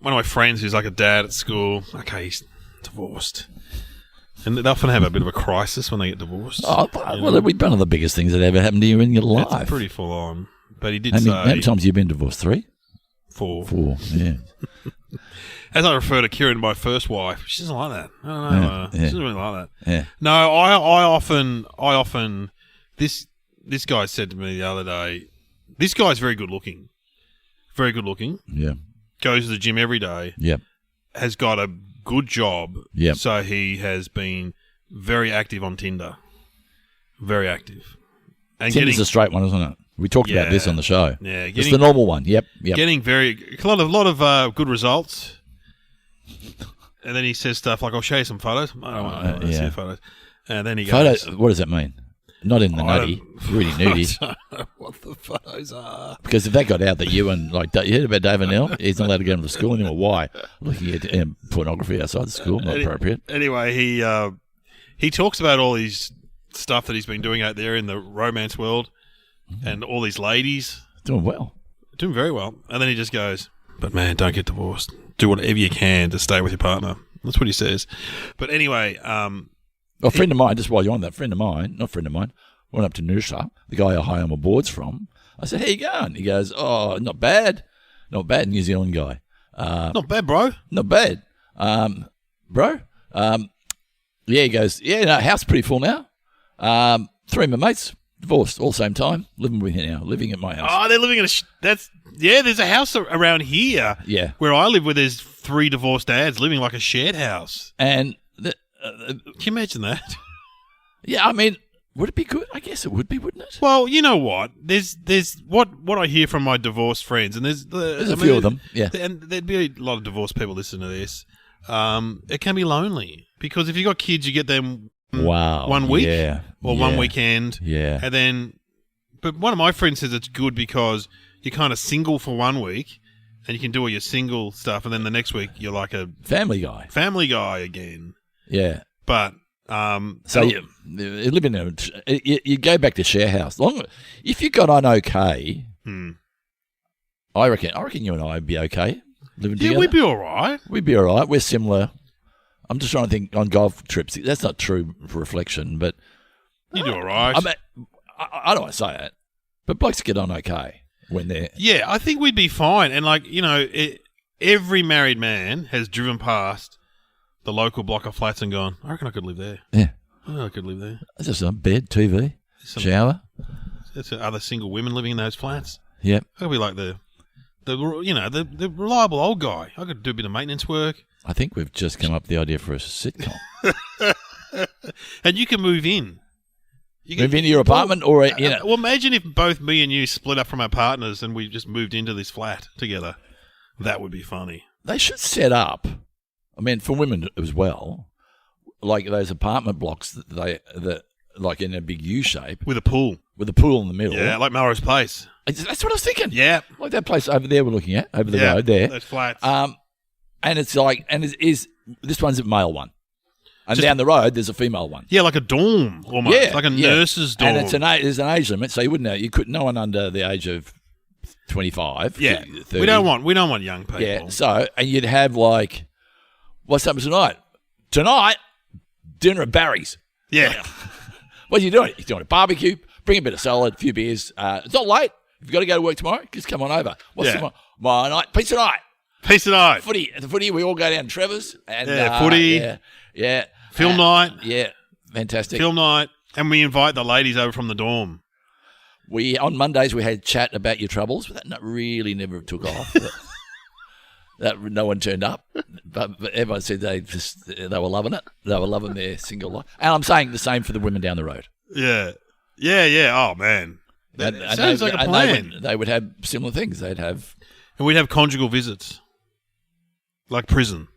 one of my friends who's like a dad at school. Okay, he's divorced. And they often have a bit of a crisis when they get divorced. Oh, well, that'd be one of the biggest things that ever happened to you in your life. It's pretty full on. But he did how say... many times have you been divorced? 3? 4. 4, yeah. As I refer to Kieran, my first wife, she doesn't like that. I don't know. She doesn't really like that. Yeah. No, I often... This guy said to me the other day, this guy's very good looking. Very good looking. Yeah. Goes to the gym every day. Yep. Has got a good job. Yep. So he has been very active on Tinder. Very active. And Tinder's a straight one, isn't it? We talked about this on the show. Yeah. It's the normal one. Yep. Getting a lot of good results. And then he says stuff like, I'll show you some photos. I don't want to see photos. And then he goes... Photos, what does that mean? Not in the nutty, really nudie. I don't know what the photos are. Because if that got out that you heard about David Nell? He's not allowed to go into the school anymore. Why? Looking at pornography outside the school, not appropriate. Anyway, he talks about all these stuff that he's been doing out there in the romance world and all these ladies. Doing well. Doing very well. And then he just goes, but man, don't get divorced. Do whatever you can to stay with your partner. That's what he says. But anyway... a friend of mine, just while you're on that, went up to Noosa, the guy I hire my boards from. I said, how you going? He goes, oh, not bad. Not bad, New Zealand guy. Not bad, bro. Not bad. Bro? Yeah, he goes, house pretty full now. 3 of my mates, divorced, all same time, living with me now, living at my house. Oh, they're living in there's a house around here where I live where there's 3 divorced dads living like a shared house. And... can you imagine that? Yeah, I mean, would it be good? I guess it would be, wouldn't it? Well, you know what? There's what I hear from my divorced friends, and there's a few of them, yeah. And there'd be a lot of divorced people listening to this. It can be lonely because if you got kids, you get them 1 week or 1 weekend, and then. But one of my friends says it's good because you're kind of single for 1 week, and you can do all your single stuff, and then the next week you're like a family guy again. Yeah, but so you live in you go back to share house. If you got on okay, I reckon you and I would be okay living together. Yeah, we'd be all right. We'd be all right. We're similar. I'm just trying to think on golf trips. That's not true reflection, but you do all right. I mean, I don't want to say it, but blokes get on okay when they're. Yeah, I think we'd be fine. And every married man has driven past the local block of flats and gone, I reckon I could live there. Yeah. I could live there. It's just a bed, TV, shower. There's other single women living in those flats. Yep. I could be like the reliable old guy. I could do a bit of maintenance work. I think we've just come up with the idea for a sitcom. And you can move in. Move into your apartment or... Well, imagine if both me and you split up from our partners and we just moved into this flat together. That would be funny. They should set up... I mean, for women as well, like those apartment blocks that like in a big U shape with a pool in the middle. Yeah, like Melrose Place. That's what I was thinking. Yeah, like that place over there we're looking at over the road there. Those flats. And it's like, is this one's a male one, and down the road there's a female one. Yeah, like a dorm almost. Yeah, like a nurse's dorm. And there's an age limit, so you wouldn't know. You could no one under the age of 25. Yeah, 30. we don't want young people. Yeah, so and you'd have like. What's happening tonight? Tonight, dinner at Barry's. Yeah. What are you doing? You're doing a barbecue, bring a bit of salad, a few beers. It's not late. If you've got to go to work tomorrow, just come on over. What's tomorrow night? Pizza night. Pizza night. Footy. At the footy, we all go down to Trevor's. And, footy. Yeah. Film night. Yeah, fantastic. Film night. And we invite the ladies over from the dorm. On Mondays, we had chat about your troubles, but that really never took off. That no one turned up, but everyone said they were loving it. They were loving their single life, and I'm saying the same for the women down the road. Yeah. Oh man, that sounds like a plan. They would have similar things. They'd have, and we'd have conjugal visits, like prison.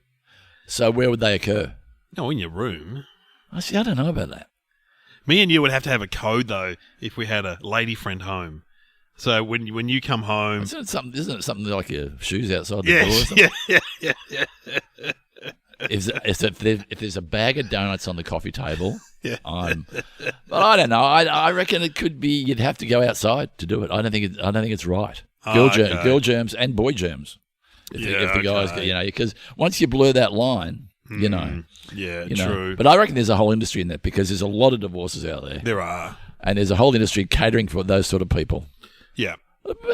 So where would they occur? No, in your room. I don't know about that. Me and you would have to have a code though if we had a lady friend home. So when you come home, isn't it something like your shoes outside the door? Or something? Yeah. If there's a bag of donuts on the coffee table, but I don't know. I reckon it could be. You'd have to go outside to do it. I don't think it's right. Girl germs and boy germs. If the guys, because once you blur that line, true. But I reckon there's a whole industry in that because there's a lot of divorces out there. There are. And there's a whole industry catering for those sort of people. Yeah.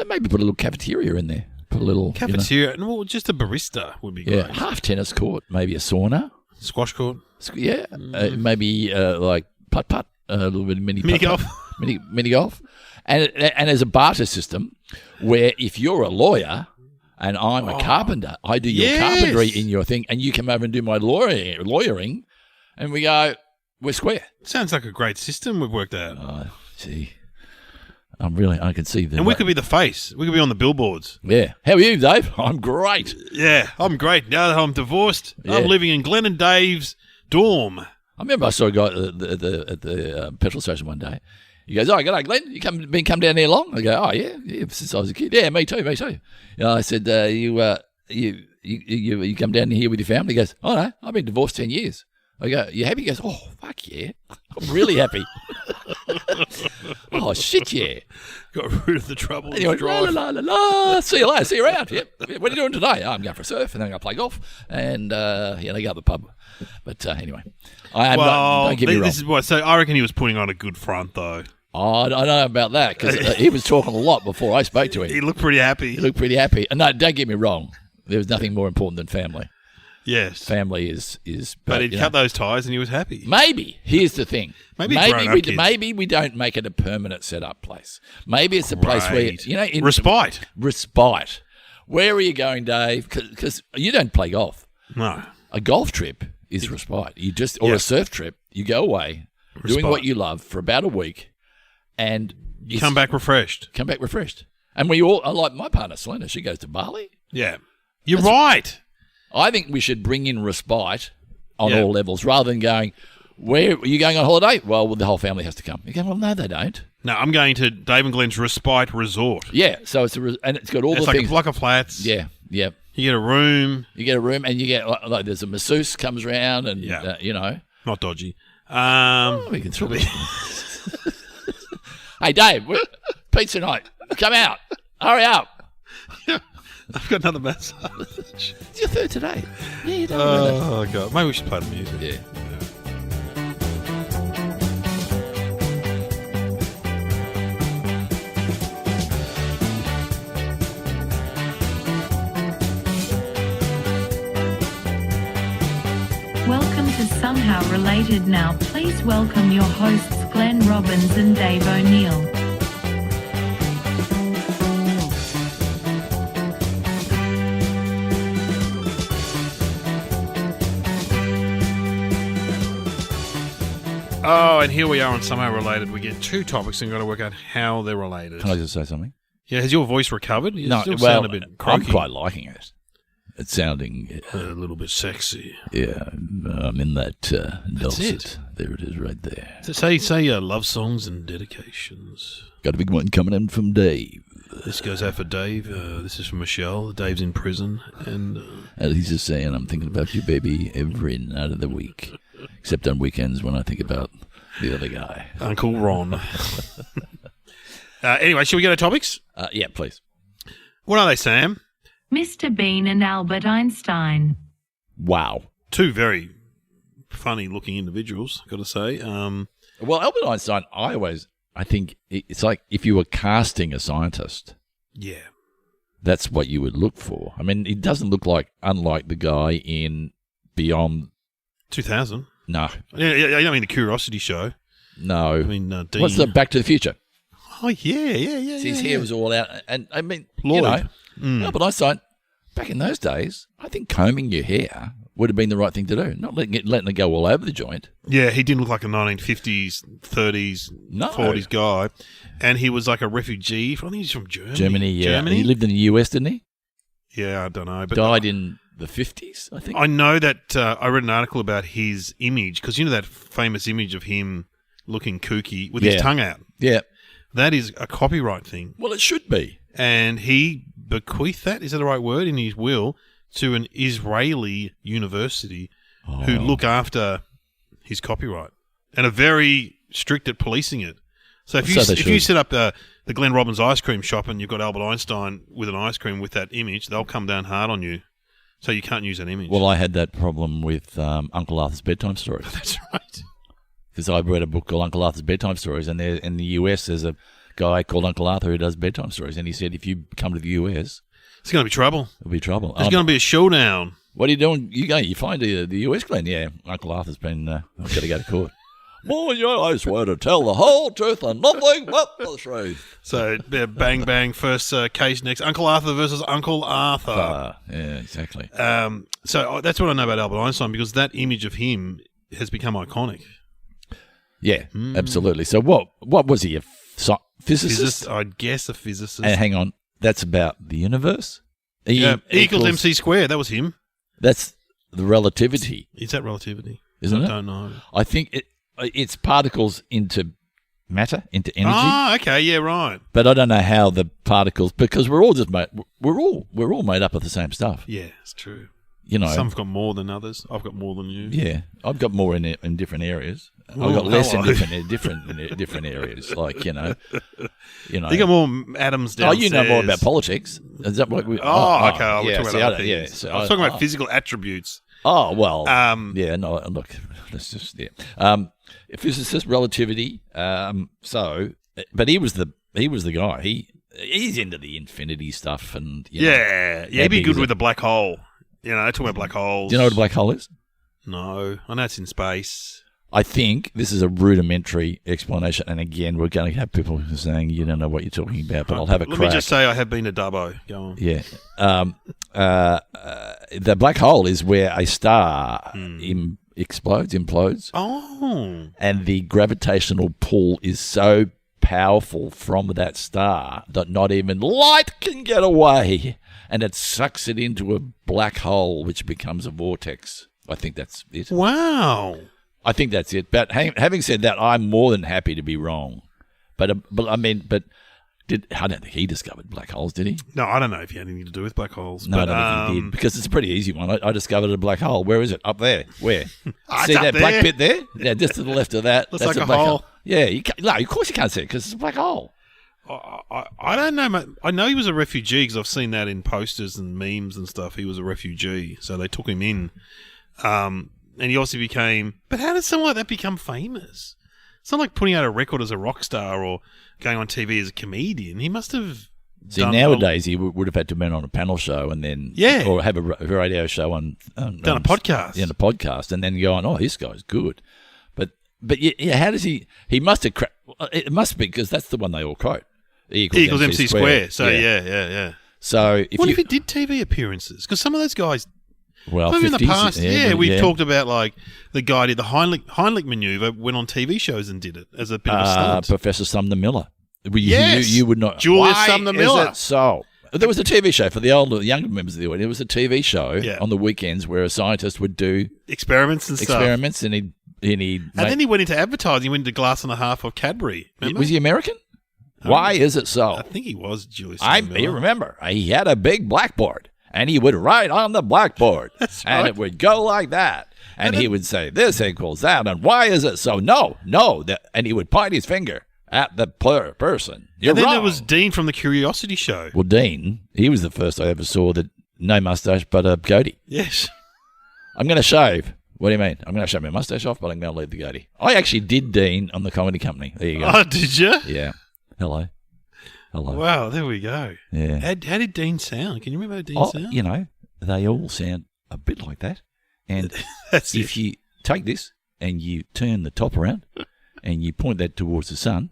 Maybe put a little cafeteria in there. Put a little cafeteria. Well, just a barista would be great. Yeah, half tennis court, maybe a sauna, squash court. Yeah, maybe like putt, a little bit of mini golf, mini golf, and there's a barter system where if you're a lawyer and I'm a carpenter, I do your carpentry in your thing, and you come over and do my lawyering, and we go, we're square. Sounds like a great system we've worked out. Oh, gee. I can see that. And we could be the face. We could be on the billboards. Yeah. How are you, Dave? I'm great. Yeah, I'm great. Now that I'm divorced, I'm living in Glenn and Dave's dorm. I remember I saw a guy at the petrol station one day. He goes, "Oh, g'day, Glenn. You come down here long?" I go, "Oh, yeah, since I was a kid. Yeah, me too. I said, you come down here with your family?" He goes, "Oh, no, I've been divorced 10 years. I go, "You happy?" He goes, "Oh, fuck yeah. I'm really happy." Oh, shit, yeah. Got rid of the trouble. Anyway, la. See you later. See you around. Yep. What are you doing today? "Oh, I'm going for a surf, and then I'm going to play golf, and they go to the pub." But anyway, don't get me wrong. This is what. So I reckon he was putting on a good front, though. Oh, I don't know about that because he was talking a lot before I spoke to him. He looked pretty happy. And no, don't get me wrong. There was nothing more important than family. Yes. Family is. But he'd cut those ties and he was happy. Maybe. Here's the thing. Maybe we don't make it a permanent set-up place. Maybe it's a place where, Respite. Where are you going, Dave? Because you don't play golf. No. A golf trip is respite. A surf trip, you go away, doing what you love for about a week, and you come back refreshed. And we all, like my partner, Selena, she goes to Bali. Yeah. You're right. I think we should bring in respite on all levels rather than going, where are you going on holiday? Well, the whole family has to come. You go, well, no, they don't. No, I'm going to Dave and Glenn's Respite Resort. Yeah, so it's got all the things. It's like a block of flats. Yeah. You get a room. And you get, like there's a masseuse comes around and, Not dodgy. We can throw it. Hey, Dave, pizza night. Come out. Hurry up. I've got another massage. It's your third today. Yeah, you don't Oh, God. Maybe we should play the music. Yeah. Welcome to Somehow Related Now. Please welcome your hosts Glenn Robbins and Dave O'Neill. Oh, and here we are on Somehow Related. We get two topics and got to work out how they're related. Can I just say something? Yeah, has your voice recovered? You still sound a bit croaky. I'm quite liking it. It's sounding a little bit sexy. Yeah, I'm in that dulcet. There it is, right there. So say love songs and dedications. Got a big one coming in from Dave. This goes out for Dave. This is from Michelle. Dave's in prison, and he's just saying, "I'm thinking about you, baby, every night of the week, except on weekends when I think about the other guy, Uncle Ron." Anyway, shall we get our topics? Yeah, please. What are they, Sam? Mr. Bean and Albert Einstein. Wow. Two very funny-looking individuals, got to say. Well, Albert Einstein, I think it's like if you were casting a scientist. Yeah. That's what you would look for. I mean, he doesn't look unlike the guy in Beyond 2000. No. Yeah, I don't mean the Curiosity Show. No. I mean, Dean. What's the Back to the Future? Oh, yeah. His hair was all out. And, I mean, Lloyd. Albert Einstein, back in those days, I think combing your hair would have been the right thing to do, not letting it go all over the joint. Yeah, he didn't look like a 1950s, 30s, 40s guy. And he was like a refugee. I think he's from Germany. Germany? He lived in the US, didn't he? Yeah, I don't know. But died in the 50s, I think. I know that I read an article about his image, because you know that famous image of him looking kooky with his tongue out? Yeah. That is a copyright thing. Well, it should be. And he bequeathed that, is that the right word, in his will, to an Israeli university who look after his copyright and are very strict at policing it. So if you set up the Glenn Robbins ice cream shop and you've got Albert Einstein with an ice cream with that image, they'll come down hard on you. So you can't use that image. Well, I had that problem with Uncle Arthur's Bedtime Stories. That's right. Because I read a book called Uncle Arthur's Bedtime Stories, and there in the US there's a guy called Uncle Arthur who does bedtime stories, and he said if you come to the US, it's going to be trouble. It'll be trouble. There's going to be a showdown. What are you doing? You find the US, Glenn? Yeah, Uncle Arthur's been I've got to go to court. Well, I swear to tell the whole truth and nothing but the truth. So, bang, bang, first case next. Uncle Arthur versus Uncle Arthur. Yeah, exactly. So that's what I know about Albert Einstein, because that image of him has become iconic. Yeah, absolutely. So what was he, a physicist? I'd guess a physicist. And hang on, that's about the universe? E equals MC squared, that was him. That's the relativity. Is that relativity? Isn't it? I don't know. I think it's particles into matter, into energy. Ah, okay, yeah, right. But I don't know how the particles, because we're all made up of the same stuff. Yeah, it's true. You know, some have got more than others. I've got more than you. Yeah, I've got more in different areas. Well, I've got less in different areas. Like you know. You got more atoms downstairs. Oh, you know more about politics. Is that what we? Okay. I'll yeah, talk about other things. So I was talking about physical attributes. Oh well. Yeah. No. Look. Let's just. Yeah. Physicist, relativity. But he was the guy. He's into the infinity stuff and. Yeah. He'd be good with a black hole. You know, talking about black holes. Do you know what a black hole is? No. I know it's in space. I think this is a rudimentary explanation, and again, we're going to have people who are saying you don't know what you're talking about, but I'll have a crack. Let me just say I have been to Dubbo. Go on. Yeah. The black hole is where a star implodes. Oh. And the gravitational pull is so powerful from that star that not even light can get away, and it sucks it into a black hole, which becomes a vortex. I think that's it. Wow. I think that's it. But having said that, I'm more than happy to be wrong. But I don't think he discovered black holes, did he? No, I don't know if he had anything to do with black holes. No, I don't think he did, because it's a pretty easy one. I discovered a black hole. Where is it? Up there. Where? See that black bit there? Yeah, just to the left of that. Looks that's like a black hole. Yeah, of course you can't see it because it's a black hole. I don't know. I know he was a refugee because I've seen that in posters and memes and stuff. He was a refugee, so they took him in. And he also became... But how did someone like that become famous? It's not like putting out a record as a rock star or going on TV as a comedian. He must have... See, nowadays he would have had to been on a panel show and then... Yeah. Or have a radio show on... Done a podcast. Yeah, a podcast, and then go on, oh, this guy's good. But yeah, how does he... He must have... It must be, because that's the one they all quote. E equals MC square. So, yeah. So, if he did TV appearances? Because some of those guys... Well, in the past, we've talked about like the guy did the Heimlich maneuver, went on TV shows and did it as a bit of a stunt. Professor Sumner Miller. Yes, you would not. Julius Sumner Miller. Is it so? There was a TV show for the younger members of the audience. There was a TV show on the weekends where a scientist would do experiments and and then he went into advertising. He went into glass and a half of Cadbury. Remember? Was he American? Why is it so? I think he was Julius Sumner Miller. You remember, he had a big blackboard. And he would write on the blackboard. That's right. And it would go like that. And he would say, this equals that. And why is it so? No. And he would point his finger at the person. You're wrong. Then there was Dean from the Curiosity Show. Well, Dean, he was the first I ever saw that no mustache but a goatee. Yes. I'm going to shave. What do you mean? I'm going to shave my mustache off, but I'm going to leave the goatee. I actually did Dean on the Comedy Company. There you go. Oh, did you? Yeah. Hello. Wow, there we go. Yeah. How did Dean sound? Can you remember how Dean sound? You know, they all sound a bit like that. And if you take this and you turn the top around and you point that towards the sun,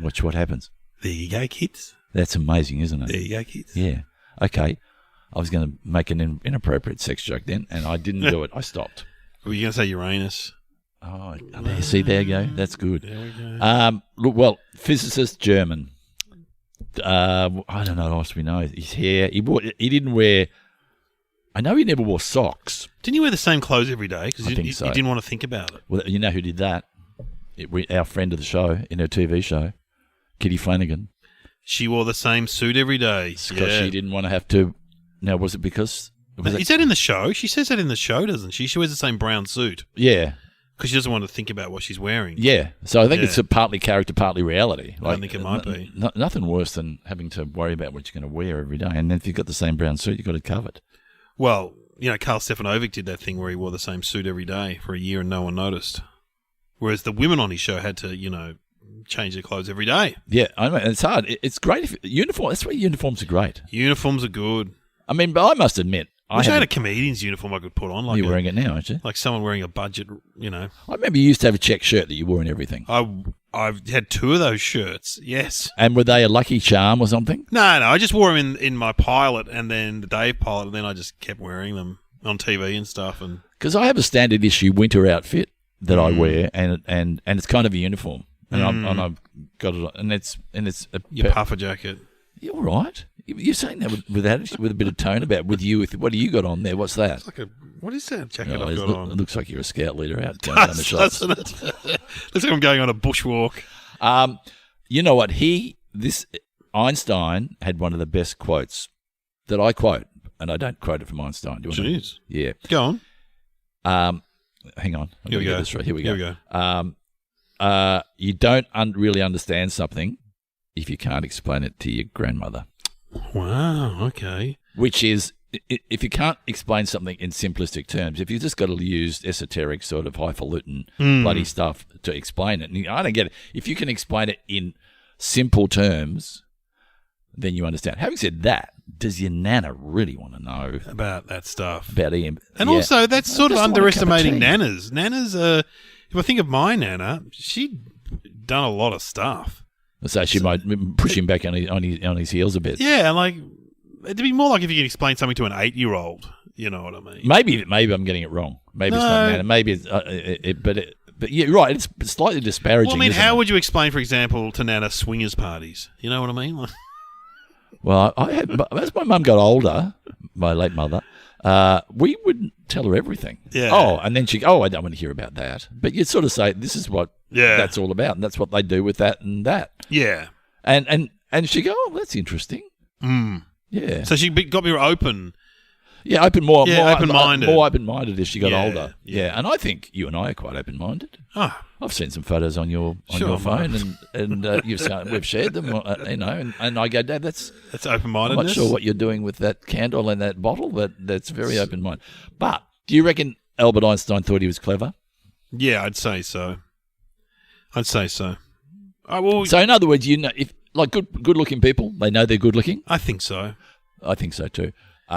watch what happens. There you go, kids. That's amazing, isn't it? There you go, kids. Yeah. Okay. I was going to make an inappropriate sex joke then, and I didn't do it. I stopped. Were you going to say Uranus? Oh, see, there you go. That's good. There we go. Look, well, physicist, German. I don't know what else we know. His hair. He didn't wear. I know he never wore socks. Didn't you wear the same clothes every day? Because you so. didn't want to think about it. Well, you know who did that? Our friend of the show, in her TV show, Kitty Flanagan. She wore the same suit every day. Because she didn't want to have to. Now, was it because? Is that in the show? She says that in the show, doesn't she? She wears the same brown suit. Yeah. Because she doesn't want to think about what she's wearing. Yeah. So I think it's a partly character, partly reality. I think it might be. Nothing worse than having to worry about what you're going to wear every day. And then if you've got the same brown suit, you've got it covered. Well, Karl Stefanovic did that thing where he wore the same suit every day for a year and no one noticed. Whereas the women on his show had to, change their clothes every day. Yeah, I know. It's hard. It's great if uniform. That's why uniforms are great. Uniforms are good. I mean, but I must admit, I had a comedian's uniform I could put on. You're wearing it now, aren't you? Like someone wearing a budget, I remember you used to have a check shirt that you wore in everything. I've had 2 of those shirts, yes. And were they a Lucky Charm or something? No, I just wore them in my pilot and then the Dave pilot, and then I just kept wearing them on TV and stuff. And because I have a standard issue winter outfit that I wear, and it's kind of a uniform, and I've got it, and it's your puffer jacket. You're right. You're saying that with a bit of tone about with you. What do you got on there? What's that? It's like what is that jacket I've got on? It looks like you're a scout leader out down the shots. Doesn't it? Looks like I'm going on a bushwalk. You know what? Einstein had one of the best quotes that I quote, and I don't quote it from Einstein. Do you want Jeez. Yeah. Go on. Hang on. Here we go. Here we go. You don't really understand something if you can't explain it to your grandmother. Wow, okay. Which is, if you can't explain something in simplistic terms, if you've just got to use esoteric sort of highfalutin bloody stuff to explain it, and I don't get it. If you can explain it in simple terms, then you understand. Having said that, does your nana really want to know about that stuff? About EM? And also, that's sort of underestimating nanas. Nanas, if I think of my nana, she'd done a lot of stuff. So she might push him back on his heels a bit. Yeah, like it'd be more like if you could explain something to an 8-year-old. You know what I mean? Maybe I'm getting it wrong. Maybe it's not Nana. Maybe it's but yeah, right. It's slightly disparaging. Well, I mean, how would you explain, for example, to Nana swingers parties? You know what I mean? Well, as my mum got older, my late mother, we would tell her everything. Yeah. Oh, and then I don't want to hear about that. But you'd sort of say, this is what that's all about, and that's what they do with that and that. Yeah. And she'd go, oh, that's interesting. Mm. Yeah. So she got me open. Yeah, open-minded. More open-minded as she got older. Yeah. And I think you and I are quite open-minded. Oh. I've seen some photos on your phone, and we've shared them. And I go, Dad, that's open-mindedness. I'm not sure what you're doing with that candle and that bottle, but that's very open-minded. But do you reckon Albert Einstein thought he was clever? Yeah, I'd say so. So in other words, if like good-looking people, they know they're good-looking. I think so. I think so too.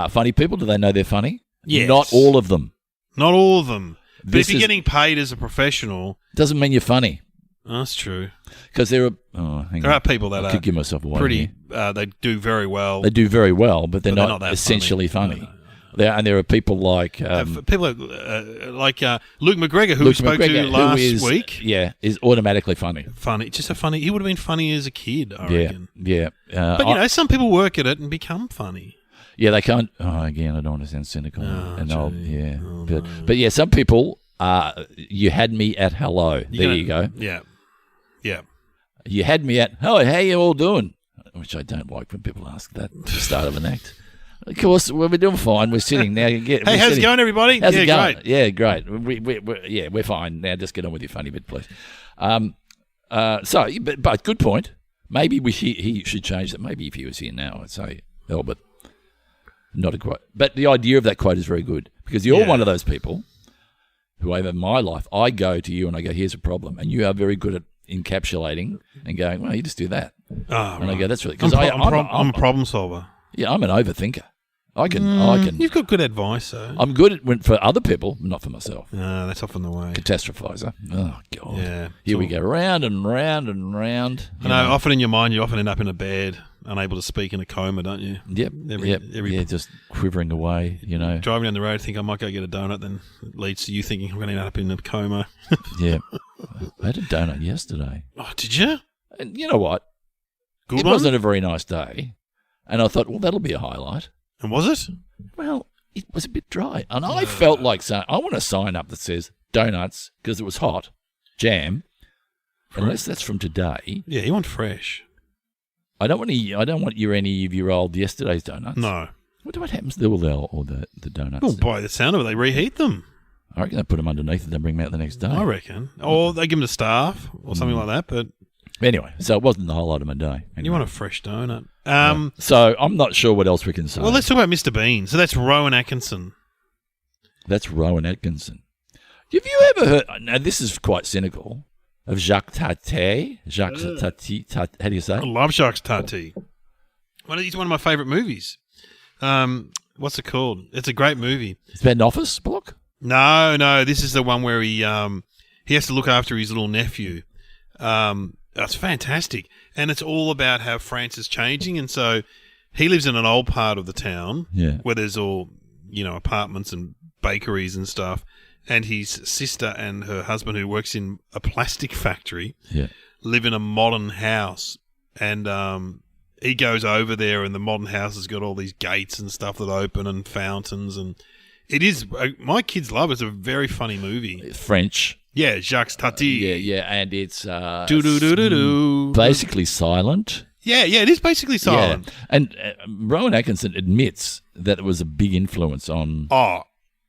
Funny people, do they know they're funny? Yes. Not all of them. Not all of them. But if you're getting paid as a professional, doesn't mean you're funny. Oh, that's true. There are people that could give myself away. Pretty. They do very well. They do very well, but they're not essentially funny. There are people like people like Luke McGregor, who we spoke to last week. Yeah, is automatically funny. He would have been funny as a kid, I reckon. Yeah. But some people work at it and become funny. Yeah, they can't. Oh, again, I don't want to sound cynical. But yeah, some people. You had me at hello. You go. Yeah. You had me at how you all doing? Which I don't like when people ask that at the start of an act. Of course, we're doing fine. We're sitting now. Hey, how's it going, everybody? How's it going? Great. Yeah, great. We're fine now. Just get on with your funny bit, please. But good point. Maybe he should change that. Maybe if he was here now, I'd say Albert. Not a quote. But the idea of that quote is very good because you're one of those people who, over my life, I go to you and I go, here's a problem. And you are very good at encapsulating and going, well, you just do that. Oh, and I go, that's really... Because I'm a problem solver. Yeah, I'm an overthinker. I can. You've got good advice, though. I'm good for other people, not for myself. No, that's often the way. Catastrophizer. Oh, God. Yeah. Here we go, round and round and round. I know, often in your mind, you often end up in a bed, unable to speak, in a coma, don't you? Yep. Just quivering away, Driving down the road, think I might go get a donut, then it leads to you thinking I'm going to end up in a coma. Yeah. I had a donut yesterday. Oh, did you? And you know what? Good It wasn't a very nice day. And I thought, well, that'll be a highlight. And was it? Well, it was a bit dry. And I felt like saying, I want a sign up that says donuts, because it was hot, jam, unless that's from today. Yeah, you want fresh. I don't want any of your old yesterday's donuts. No. What happens to all the donuts? Well, by the sound of it, they reheat them. I reckon they put them underneath and then bring them out the next day. I reckon. Or they give them to staff or something like that. But anyway, so it wasn't the highlight of my day. Anyway. You want a fresh donut. So I'm not sure what else we can say. Well, let's talk about Mr. Bean. So that's Rowan Atkinson. That's Rowan Atkinson. Have you ever heard, now this is quite cynical, of Jacques Tati? Jacques Tati, how do you say? I love Jacques Tati. He's one of my favourite movies. What's it called? It's a great movie. Is that an office block? No. This is the one where he has to look after his little nephew. That's fantastic. And it's all about how France is changing. And so he lives in an old part of the town where there's all, apartments and bakeries and stuff. And his sister and her husband, who works in a plastic factory, live in a modern house. And he goes over there, and the modern house has got all these gates and stuff that open and fountains. And it is, my kids love it. It's a very funny movie. French. Yeah, Jacques Tati. Yeah, and it's basically silent. Yeah, it is basically silent. Yeah. And Rowan Atkinson admits that it was a big influence on... Oh,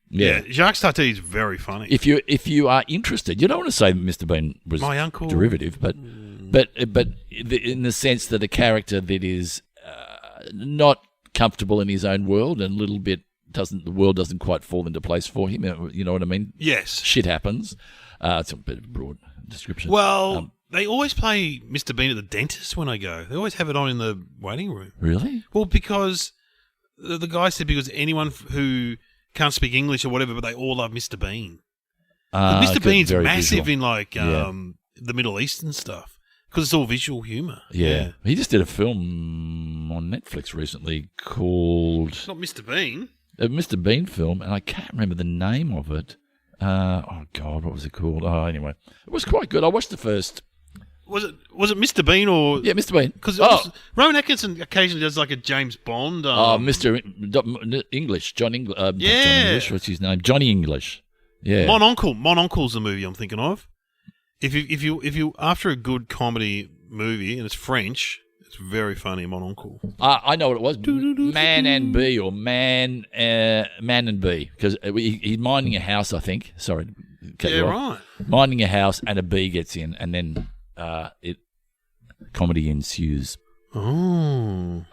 yeah. Jacques Tati is very funny. If you are interested, you don't want to say Mr. Bean was my uncle derivative, but in the sense that a character that is not comfortable in his own world and a little bit the world doesn't quite fall into place for him. You know what I mean? Yes. Shit happens. It's a bit of a broad description. Well, they always play Mr. Bean at the dentist when I go. They always have it on in the waiting room. Really? Well, because the guy said because anyone who can't speak English or whatever, but they all love Mr. Bean. Mr. Bean's massive visual. In like the Middle East and stuff because it's all visual humour. Yeah. He just did a film on Netflix recently called... It's not Mr. Bean. A Mr. Bean film, and I can't remember the name of it. Oh, God, what was it called? Oh, anyway. It was quite good. I watched the first... Was it Mr. Bean or... Yeah, Mr. Bean. Because Rowan Atkinson occasionally does like a James Bond. Mr. English. John English. John English. What's his name? Johnny English. Yeah. Mon Uncle's the movie I'm thinking of. If you after a good comedy movie and it's French, it's very funny. Mon Uncle. I know what it was. Man and Bee or Man and Bee because he's minding a house. I think. Sorry. Right. Minding a house and a bee gets in and then. Comedy ensues. Oh.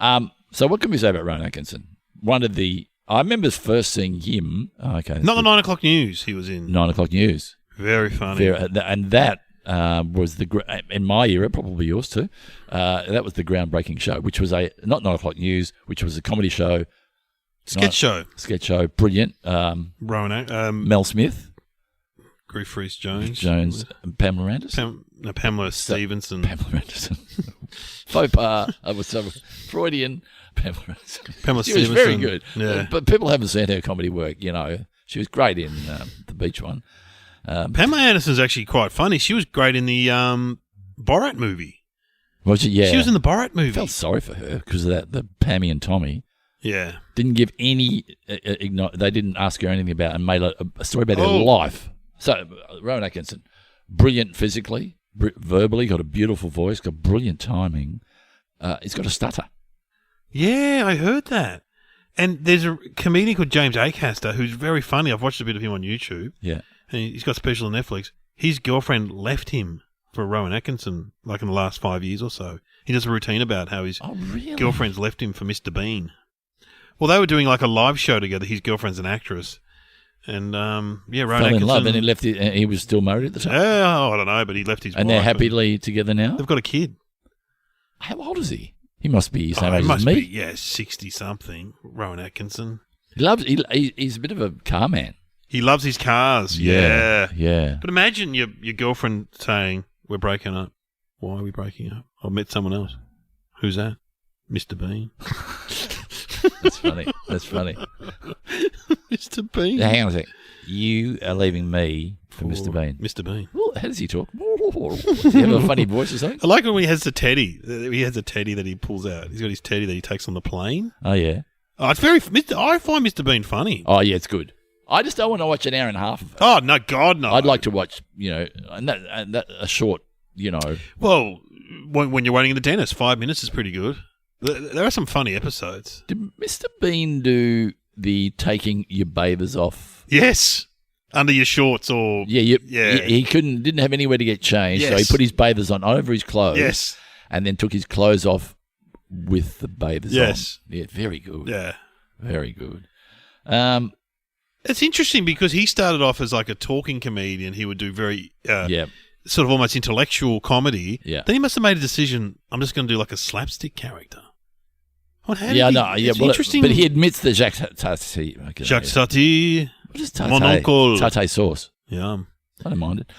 So what can we say about Rowan Atkinson? I remember first seeing him. Okay. Not the 9 o'clock news he was in. 9 o'clock news. Very funny. And that was in my era, probably yours too. That was the groundbreaking show, which was not 9 o'clock news, which was a comedy show. Sketch show. Brilliant. Rowan, Mel Smith. Grief Rhys Jones. And Pamela Anderson. Pamela Stevenson. Pamela Anderson. Faux pas. I was so Freudian. Pamela Anderson. Pamela she Stevenson. was very good. Yeah. But people haven't seen her comedy work, She was great in the beach one. Pamela Anderson's actually quite funny. She was great in the Borat movie. Was she? Yeah. She was in the Borat movie. I felt sorry for her because of that. The Pammy and Tommy. Yeah. Didn't give any... they didn't ask her anything about and made a story about her life. So, Rowan Atkinson, brilliant physically, verbally, got a beautiful voice, got brilliant timing. He's got a stutter. Yeah, I heard that. And there's a comedian called James Acaster who's very funny. I've watched a bit of him on YouTube. Yeah. And he's got special on Netflix. His girlfriend left him for Rowan Atkinson, like in the last 5 years or so. He does a routine about how his girlfriend's left him for Mr. Bean. Well, they were doing like a live show together. His girlfriend's an actress. And, Rowan Atkinson... in love, and he was still married at the time? I don't know, but he left his wife. And they're happily together now? They've got a kid. How old is he? He must be same age as me. 60-something, Rowan Atkinson. He's a bit of a car man. He loves his cars, yeah. But imagine your girlfriend saying, we're breaking up. Why are we breaking up? I've met someone else. Who's that? Mr. Bean. That's funny. Mr. Bean. Now, hang on a sec. You are leaving me for Mr. Bean. Mr. Bean. Well, how does he talk? Does he have a funny voice or something? I like it when he has the teddy. He has a teddy that he pulls out. He's got his teddy that he takes on the plane. Oh, yeah. Oh, it's very... I find Mr. Bean funny. Oh, yeah, it's good. I just don't want to watch an hour and a half of it. Oh, no, God, no. I'd like to watch, and that a short, Well, when you're waiting in the dentist, 5 minutes is pretty good. There are some funny episodes. Did Mr. Bean do the taking your bathers off? Yes. under your shorts or he didn't have anywhere to get changed, so he put his bathers on over his clothes, and then took his clothes off with the bathers on. Yeah, very good. Yeah, very good. It's interesting because he started off as like a talking comedian. He would do very sort of almost intellectual comedy. Yeah. Then he must have made a decision. I'm just going to do like a slapstick character. Interesting. But he admits that Jacques Tati. Jacques Tati. What is Tati? Mon oncle. Tati sauce. Yeah. I don't mind it.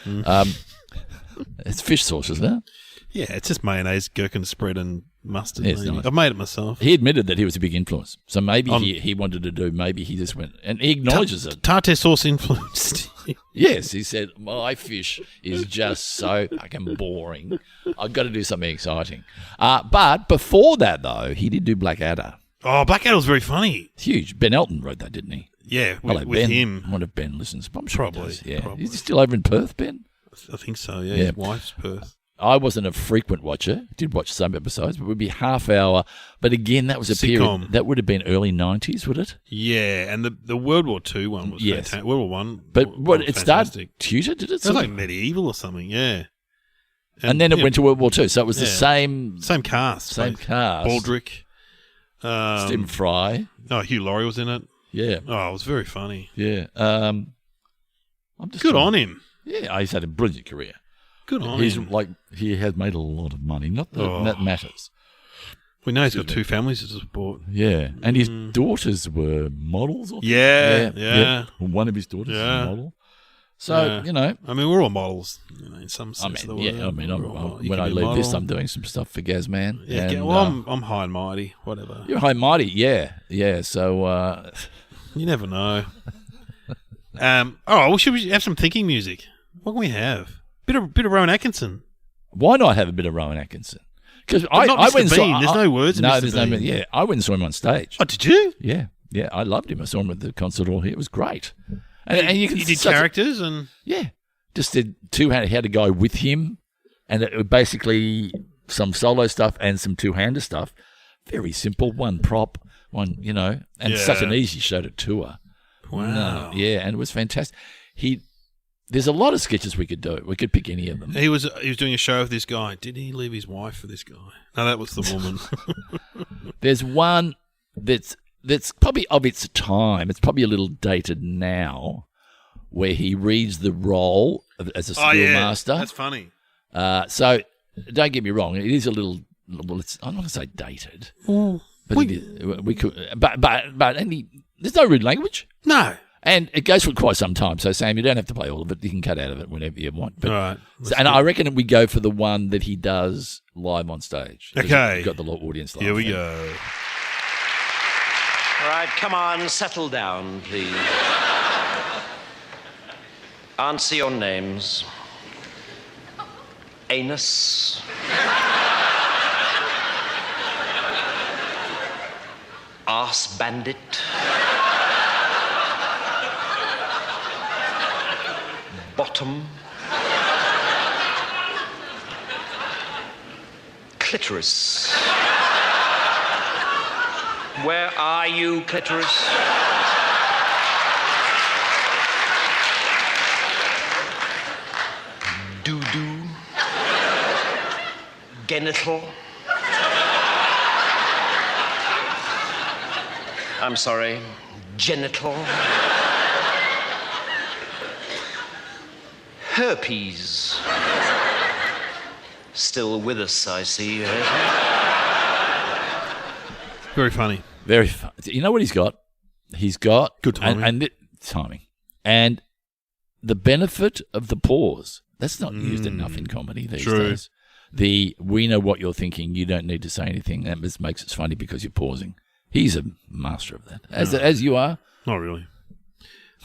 It's fish sauce, isn't it? Yeah, it's just mayonnaise, gherkin spread, and mustard. Yeah, nice. I've made it myself. He admitted that he was a big influence. So maybe he wanted to do, maybe he just went, and he acknowledges it. Tartare sauce influenced. Yes, he said, my fish is just so fucking boring. I've got to do something exciting. But before that, though, he did do Blackadder. Oh, Blackadder was very funny. Huge. Ben Elton wrote that, didn't he? Yeah, with Ben. him. I wonder if Ben listens. I'm sure probably. He does. Yeah. Probably. Is he still over in Perth, Ben? I think so, yeah. His wife's Perth. I wasn't a frequent watcher. Did watch some episodes, but it would be half hour. But again, that was a sitcom. Period. That would have been early 90s, would it? Yeah, and the World War II one was fantastic. World War One. But what it started Tuesday, did it? It was like medieval or something, yeah. And then it went to World War II, so it was the same cast. Same cast. Baldrick. Stephen Fry. Oh, Hugh Laurie was in it. Yeah. Oh, it was very funny. Yeah. Good on him. Yeah, he's had a brilliant career. Good on him. He has made a lot of money. Not that matters. We know he's got two families to support. Yeah, and his daughters were models. Yeah. One of his daughters is a model. So I mean, we're all models in some sense of the word. Yeah, I mean, when I leave this, I'm doing some stuff for Gazman. Yeah, I'm high and mighty. Whatever. You're high and mighty. Yeah. So you never know. Well, should we have some thinking music? What can we have? Bit of Rowan Atkinson. Why not have a bit of Rowan Atkinson? Because I went and saw. There's no words. No, there's no. Yeah, I went and saw him on stage. Oh, did you? Yeah. I loved him. I saw him at the concert hall here. It was great. And you did characters and just did two-handed. He had a guy with him, and it was basically some solo stuff and some two-hander stuff. Very simple. One prop, one and such an easy show to tour. Wow. And it was fantastic. There's a lot of sketches we could do. We could pick any of them. He was doing a show with this guy. Did he leave his wife for this guy? No, that was the woman. There's one that's probably of its time. It's probably a little dated now, where he reads the role as a schoolmaster. That's funny. So don't get me wrong. It is a little. Well, I'm not going to say dated. But we could. But there's no rude language. No. And it goes for quite some time. So, Sam, you don't have to play all of it. You can cut out of it whenever you want. But, all right. I reckon we go for the one that he does live on stage. Okay. You've got the audience live. Here we go. All right, come on, settle down, please. Answer your names. Anus. Arse bandit. Bottom. Clitoris. Where are you, clitoris? Doo-doo. Genital. I'm sorry. Genital. Herpes. Still with us, I see. Very funny. Very fun. You know what he's got? He's got good timing. Timing. And the benefit of the pause. That's not used enough in comedy these days. We know what you're thinking. You don't need to say anything. That just makes it funny because you're pausing. He's a master of that. As you are. Not really.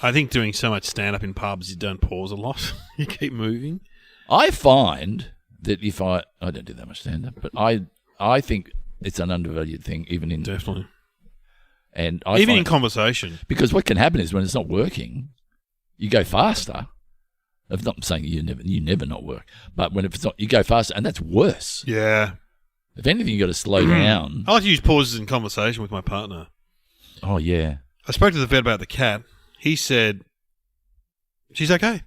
I think doing so much stand-up in pubs, you don't pause a lot. You keep moving. I find that if I don't do that much stand-up, but I think it's an undervalued thing, even in... Definitely. And even in conversation. Because what can happen is when it's not working, you go faster. I'm not saying you never not work, but when it's not, you go faster, and that's worse. Yeah. If anything, you got to slow down. I like to use pauses in conversation with my partner. Oh, yeah. I spoke to the vet about the cat. He said She's okay.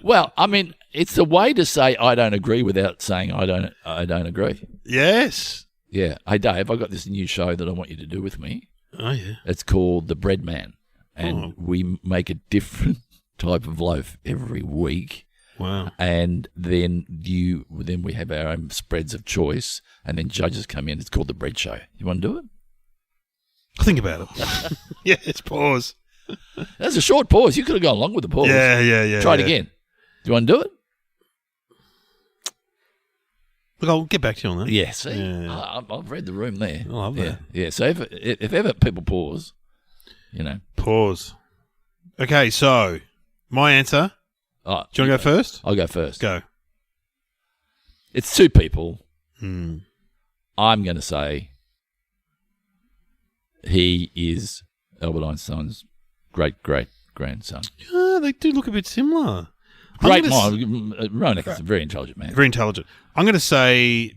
Well, I mean, it's a way to say I don't agree without saying I don't agree. Yes. Yeah. Hey, Dave, I got this new show that I want you to do with me. Oh, yeah. It's called The Bread Man, and we make a different type of loaf every week. Wow. And then we have our own spreads of choice, and then judges come in. It's called The Bread Show. You want to do it? Think about it. Yeah, it's pause. That's a short pause. You could have gone along with the pause. Yeah. Try it again. Do you want to do it? Look, I'll get back to you on that. Yeah, see? Yeah. I've read the room there. I love that. Yeah, so if ever people pause, Pause. Okay, so my answer. Do you want to go first? I'll go first. Go. It's two people. Hmm. I'm going to say he is Albert Einstein's great-great-grandson. Yeah, they do look a bit similar. Great mind. Rowan Atkinson's a very intelligent man. Very intelligent. I'm going to say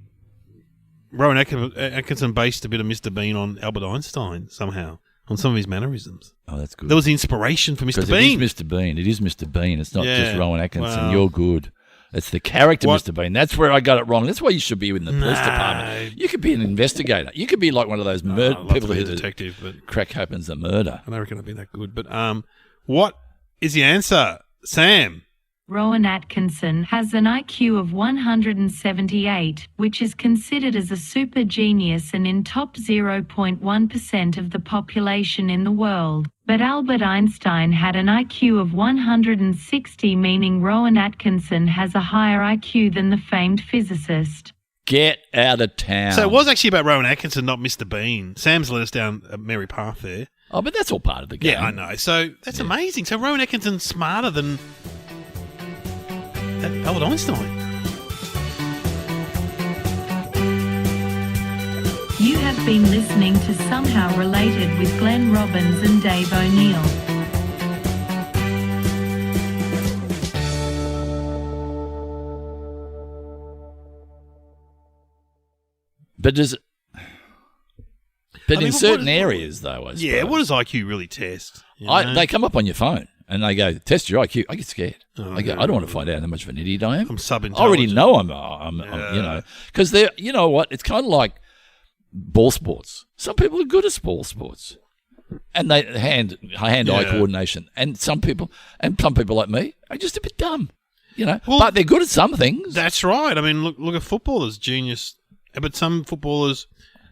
Rowan Atkinson based a bit of Mr. Bean on Albert Einstein somehow, on some of his mannerisms. Oh, that's good. That was the inspiration for Mr. Bean. It is Mr. Bean. It is Mr. Bean. It's not just Rowan Atkinson. Wow. You're good. It's the character, Mr. Bean. That's where I got it wrong. That's why you should be in the police department. You could be an investigator. You could be like one of those people who detective, but crack opens a murder. I don't reckon I'd be that good. But what is the answer, Sam? Rowan Atkinson has an IQ of 178, which is considered as a super genius and in top 0.1% of the population in the world. But Albert Einstein had an IQ of 160, meaning Rowan Atkinson has a higher IQ than the famed physicist. Get out of town. So it was actually about Rowan Atkinson, not Mr. Bean. Sam's led us down a merry path there. Oh, but that's all part of the game. Yeah, I know. So that's amazing. So Rowan Atkinson's smarter than Albert Einstein. You have been listening to Somehow Related with Glenn Robbins and Dave O'Neill. But in certain areas, though, I suppose. Yeah, what does IQ really test? You know? They come up on your phone and they go, test your IQ. I get scared. I go, I don't want to find out how much of an idiot I am. I'm sub-intelligent. I already know I'm because they're, you know what? It's kind of like ball sports. Some people are good at ball sports, and they hand-eye coordination. And some people like me are just a bit dumb, but they're good at some things. That's right. I mean, look at footballers, genius. But some footballers,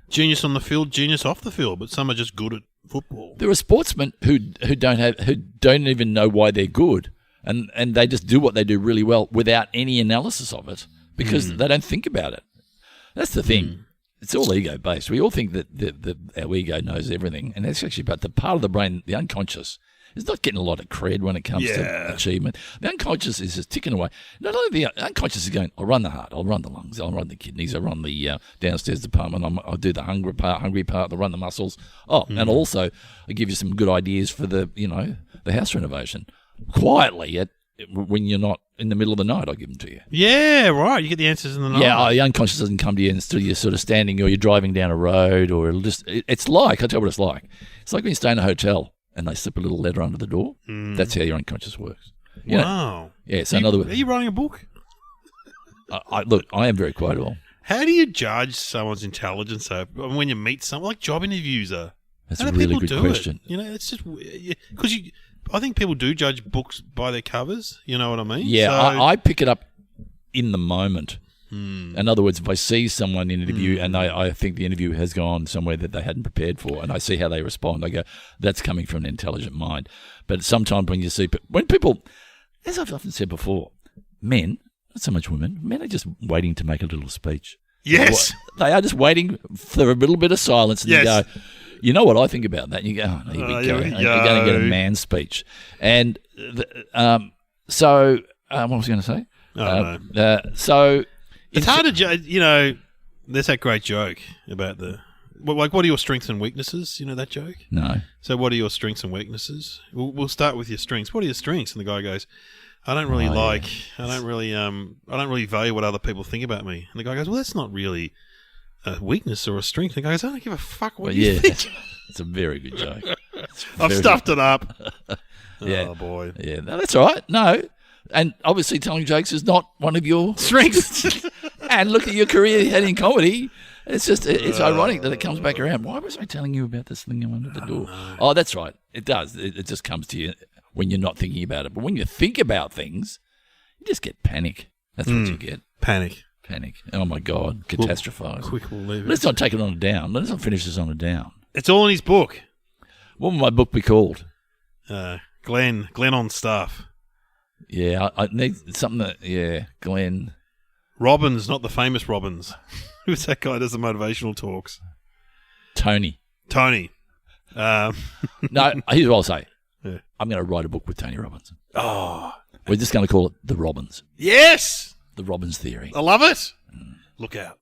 genius on the field, genius off the field. But some are just good at football. There are sportsmen who don't even know why they're good, and they just do what they do really well without any analysis of it because they don't think about it. That's the thing. It's all ego based. We all think that our ego knows everything, and that's actually about the part of the brain, the unconscious, is not getting a lot of cred when it comes to achievement. The unconscious is just ticking away. Not only the unconscious is going, I'll run the heart, I'll run the lungs, I'll run the kidneys, I'll run the downstairs department, I'll do the hungry part, I'll run the muscles. And also I'll give you some good ideas for the house renovation. Quietly, when you're not in the middle of the night, I'll give them to you. Yeah, right. You get the answers in the night. Yeah, the unconscious doesn't come to you until you're sort of standing or you're driving down a road or it's like, I'll tell you what it's like. It's like when you stay in a hotel and they slip a little letter under the door. That's how your unconscious works. Wow. Yeah, so in other words... Are you writing a book? Look, I am very quotable. How do you judge someone's intelligence when you meet someone? Like job interviews are. That's a really good question. It's just... Because I think people do judge books by their covers. You know what I mean? Yeah, so, I pick it up in the moment. In other words, if I see someone in an interview and I think the interview has gone somewhere that they hadn't prepared for and I see how they respond, I go, that's coming from an intelligent mind. But sometimes when people, as I've often said before, men, not so much women, men are just waiting to make a little speech. Yes. They are just waiting for a little bit of silence and you go, you know what I think about that? And you go, oh, here we go. You're going to get a man speech. And so what was I going to say? So... It's hard to judge, there's that great joke about what are your strengths and weaknesses? You know that joke? No. So what are your strengths and weaknesses? We'll start with your strengths. What are your strengths? And the guy goes, I don't really I don't really value what other people think about me. And the guy goes, well, that's not really a weakness or a strength. And the guy goes, I don't give a fuck what you think. It's a very good joke. I've stuffed it up. Yeah. Oh, boy. Yeah, no, that's all right. No. And obviously telling jokes is not one of your Strengths. And look at your career you had in comedy. It's just, it's ironic that it comes back around. Why was I telling you about this thing under the door? Oh, that's right. It does. It just comes to you when you're not thinking about it. But when you think about things, you just get panic. That's what you get. Panic. Oh, my God. Catastrophize. Quick, we'll leave it. Let's not take it on a down. Let's not finish this on a down. It's all in his book. What would my book be called? Glenn on Stuff. Yeah, I need something that, Glenn. Robbins, not the famous Robbins. Who's that guy who does the motivational talks? Tony. No, here's what I'll say. Yeah. I'm going to write a book with Tony Robbins. Oh. We're just going to call it The Robbins. Yes! The Robbins Theory. I love it. Look out.